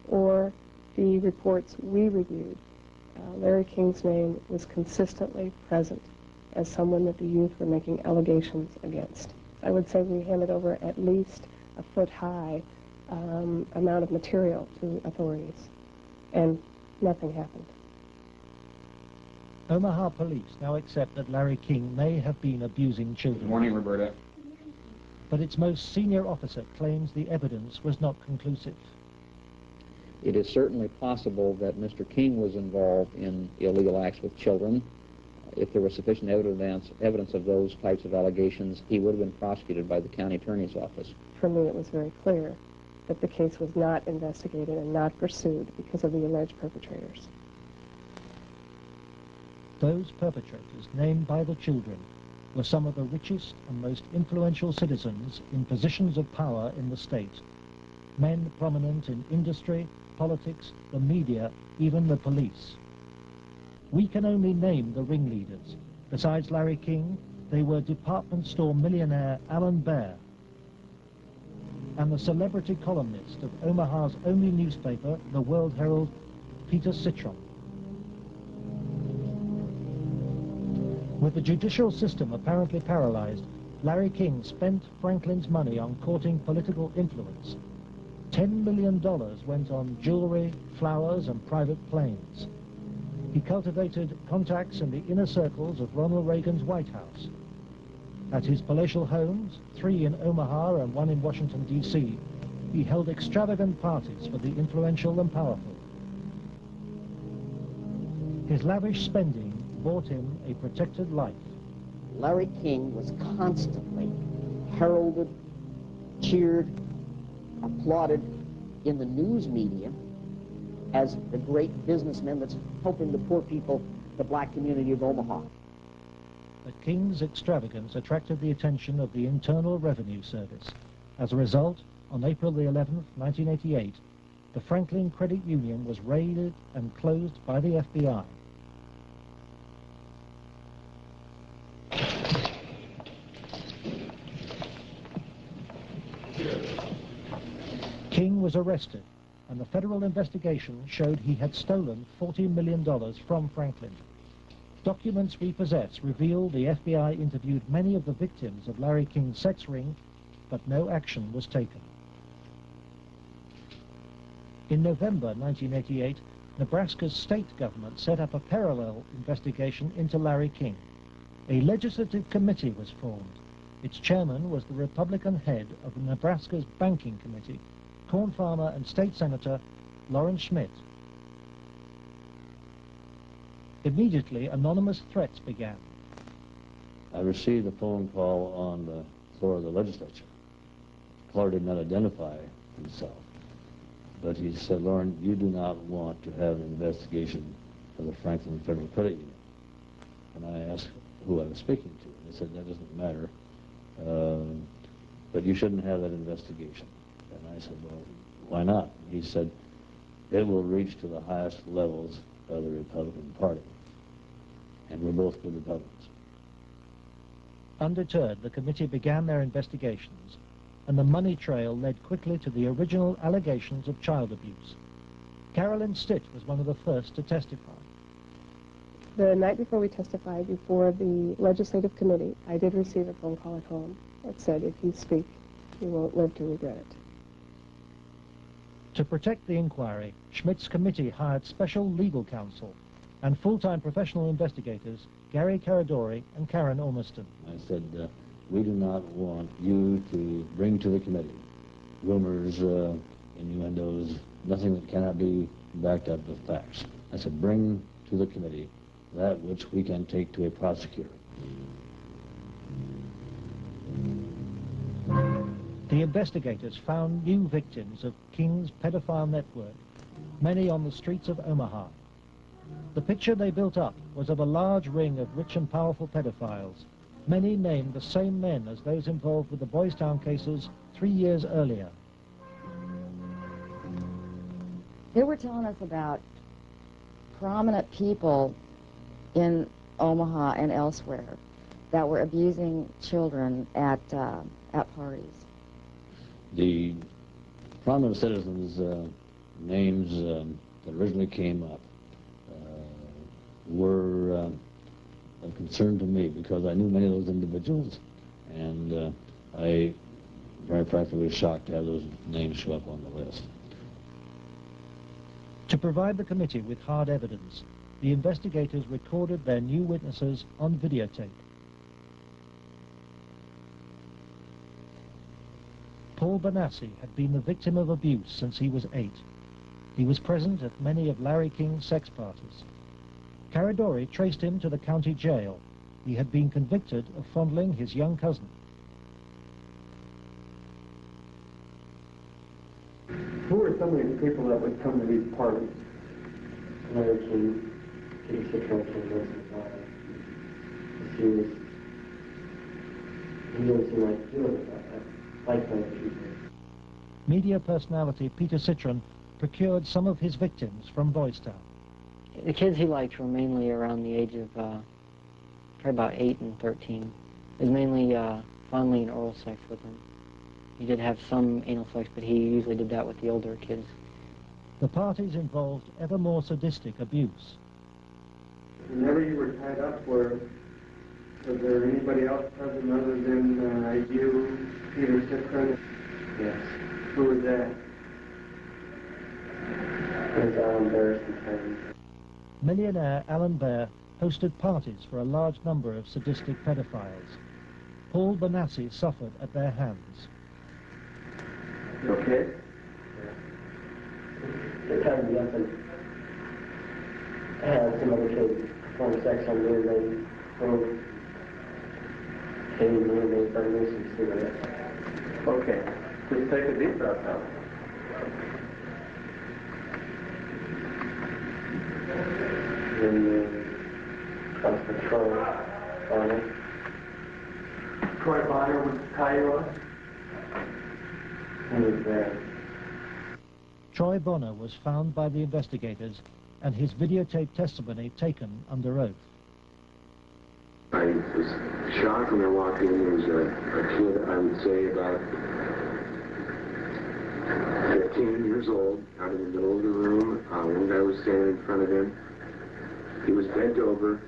or the reports we reviewed, Larry King's name was consistently present as someone that the youth were making allegations against. I would say we handed over at least a foot-high amount of material to authorities, and nothing happened. Omaha police now accept that Larry King may have been abusing children. Good morning, Roberta. But its most senior officer claims the evidence was not conclusive. It is certainly possible that Mr. King was involved in illegal acts with children. If there was sufficient evidence of those types of allegations, he would have been prosecuted by the county attorney's office. For me, it was very clear that the case was not investigated and not pursued because of the alleged perpetrators. Those perpetrators, named by the children, were some of the richest and most influential citizens in positions of power in the state. Men prominent in industry, politics, the media, even the police. We can only name the ringleaders. Besides Larry King, they were department store millionaire Alan Baer and the celebrity columnist of Omaha's only newspaper, the World Herald, Peter Citron. With the judicial system apparently paralyzed, Larry King spent Franklin's money on courting political influence. $10 million went on jewelry, flowers, and private planes. He cultivated contacts in the inner circles of Ronald Reagan's White House. At his palatial homes, 3 in Omaha and 1 in Washington, D.C., he held extravagant parties for the influential and powerful. His lavish spending bought him a protected life. Larry King was constantly heralded, cheered, applauded in the news media as the great businessman that's helping the poor people, the black community of Omaha. But King's extravagance attracted the attention of the Internal Revenue Service. As a result, on April the 11th, 1988, the Franklin Credit Union was raided and closed by the FBI. King was arrested, and the federal investigation showed he had stolen $40 million from Franklin. Documents we possess reveal the FBI interviewed many of the victims of Larry King's sex ring, but no action was taken. In November 1988, Nebraska's state government set up a parallel investigation into Larry King. A legislative committee was formed. Its chairman was the Republican head of Nebraska's Banking Committee, corn farmer and state senator Lawrence Schmidt. Immediately, anonymous threats began. I received a phone call on the floor of the legislature. The caller did not identify himself, but he said, "Lauren, you do not want to have an investigation of the Franklin Federal Credit Union." And I asked who I was speaking to. They said, "That doesn't matter, but you shouldn't have that investigation." And I said, "Well, why not?" He said, "It will reach to the highest levels of the Republican Party, and we're both good Republicans." Undeterred, the committee began their investigations, and the money trail led quickly to the original allegations of child abuse. Carolyn Stitt was one of the first to testify. The night before we testified before the legislative committee, I did receive a phone call at home that said, "If you speak, you won't live to regret it." To protect the inquiry, Schmidt's committee hired special legal counsel and full-time professional investigators Gary Caradori and Karen Ormiston. I said, "We do not want you to bring to the committee rumors, innuendos, nothing that cannot be backed up with facts." I said, "Bring to the committee that which we can take to a prosecutor." The investigators found new victims of King's pedophile network, many on the streets of Omaha. The picture they built up was of a large ring of rich and powerful pedophiles, many named the same men as those involved with the Boys Town cases 3 years earlier. They were telling us about prominent people in Omaha and elsewhere that were abusing children at parties. The prominent citizens names that originally came up were of concern to me because I knew many of those individuals, and I very frankly was shocked to have those names show up on the list. To provide the committee with hard evidence, the investigators recorded their new witnesses on videotape. Paul Benassi had been the victim of abuse since he was 8. He was present at many of Larry King's sex parties. Caradori traced him to the county jail. He had been convicted of fondling his young cousin. Who were some of these people that would come to these parties? Larry King, Peter Citron, he was like-minded people. Media personality Peter Citron procured some of his victims from Boys Town. The kids he liked were mainly around the age of probably about 8 and 13. It was mainly fondling and oral sex with them. He did have some anal sex, but he usually did that with the older kids. The parties involved ever more sadistic abuse. Whenever you were tied up, was there anybody else present other than you, Peter Citron? Yes. Who was that? It was Alan Bear's companion. Millionaire Alan Bear hosted parties for a large number of sadistic pedophiles. Paul Benassi suffered at their hands. You okay? They tied me up and had some other kids perform sex on me, and then came me and they burned me some cigarettes. Okay. Just take a deep breath now. And Constable Troy Bonner. Troy Bonner would tie you up? He was there. Troy Bonner was found by the investigators and his videotape testimony taken under oath. I was shocked when I walked in. There was a kid, I would say about 15 years old, out in the middle of the room. One guy was standing in front of him. He was bent over,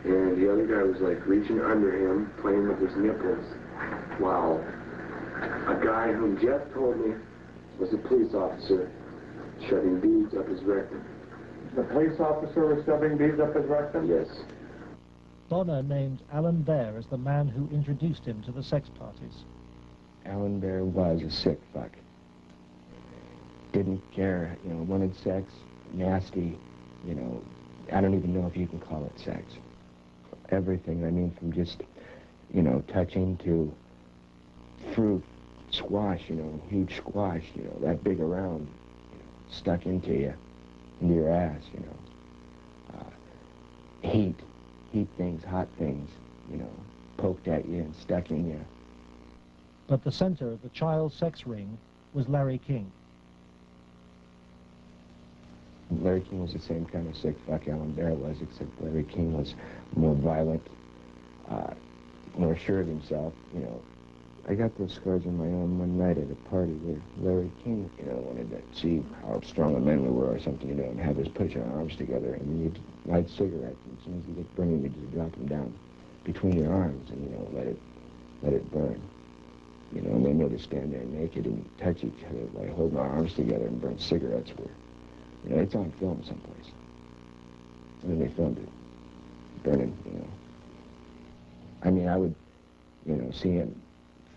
and the other guy was like reaching under him, playing with his nipples, while a guy whom Jeff told me was a police officer shoving beads up his rectum. The police officer was shoving beads up his rectum? Yes. Bonner named Alan Bear as the man who introduced him to the sex parties. Alan Bear was a sick fuck. Didn't care, wanted sex, nasty, I don't even know if you can call it sex. Everything, I mean, from just, touching to fruit, squash, huge squash, that big around, stuck into your ass, heat things, hot things, poked at you and stuck in you. But the center of the child sex ring was Larry King. Larry King was the same kind of sick fuck Alan Bear was, except Larry King was more violent, more sure of himself, I got those scars on my own one night at a party where Larry King, wanted to see how strong a man we were or something, and have us put your arms together, and you'd light cigarettes, and as soon as you get burning, you just drop them down between your arms and, let it burn. And then we'll just stand there naked and touch each other by holding our arms together and burn cigarettes where, it's on film someplace. And then they filmed it, burning, I mean, I would, see him